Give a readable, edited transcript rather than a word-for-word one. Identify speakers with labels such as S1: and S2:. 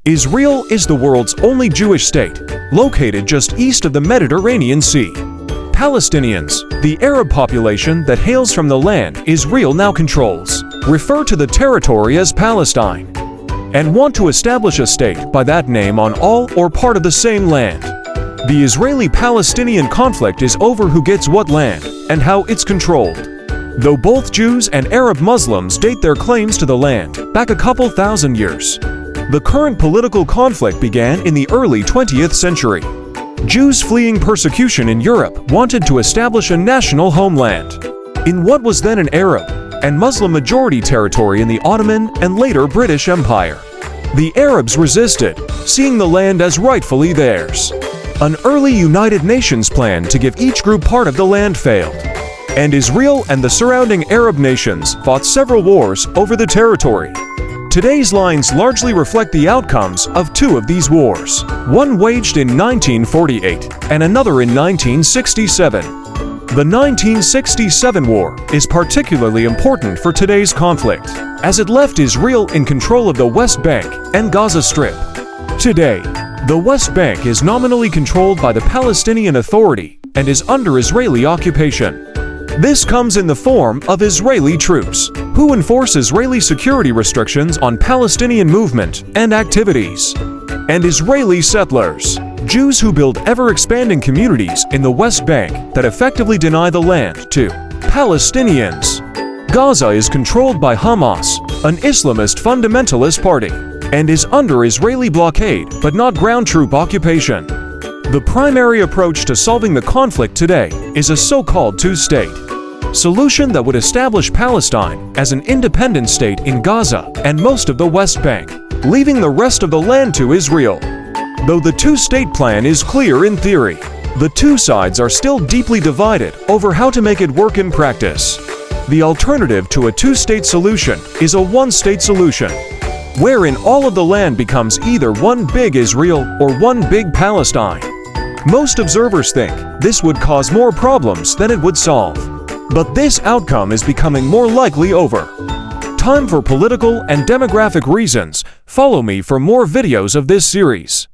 S1: Israel is the world's only Jewish state, located just east of the Mediterranean Sea. Palestinians, the Arab population that hails from the land Israel now controls, refer to the territory as Palestine, and want to establish a state by that name on all or part of the same land. The Israeli-Palestinian conflict is over who gets what land and how it's controlled. Though both Jews and Arab Muslims date their claims to the land back a couple thousand years, the current political conflict began in the early 20th century. Jews fleeing persecution in Europe wanted to establish a national homeland in what was then an Arab and Muslim-majority territory in the Ottoman and later British Empire. The Arabs resisted, seeing the land as rightfully theirs. An early United Nations plan to give each group part of the land failed, and Israel and the surrounding Arab nations fought several wars over the territory. Today's lines largely reflect the outcomes of two of these wars, one waged in 1948 and another in 1967. The 1967 war is particularly important for today's conflict, as it left Israel in control of the West Bank and Gaza Strip. Today, the West Bank is nominally controlled by the Palestinian Authority and is under Israeli occupation. This comes in the form of Israeli troops, who enforce Israeli security restrictions on Palestinian movement and activities, and Israeli settlers, Jews who build ever-expanding communities in the West Bank that effectively deny the land to Palestinians. Gaza is controlled by Hamas, an Islamist fundamentalist party, and is under Israeli blockade but not ground troop occupation. The primary approach to solving the conflict today is a so-called two-state solution that would establish Palestine as an independent state in Gaza and most of the West Bank, leaving the rest of the land to Israel. Though the two-state plan is clear in theory, the two sides are still deeply divided over how to make it work in practice. The alternative to a two-state solution is a one-state solution, wherein all of the land becomes either one big Israel or one big Palestine. Most observers think this would cause more problems than it would solve, but this outcome is becoming more likely over time. For political and demographic reasons, follow me for more videos of this series.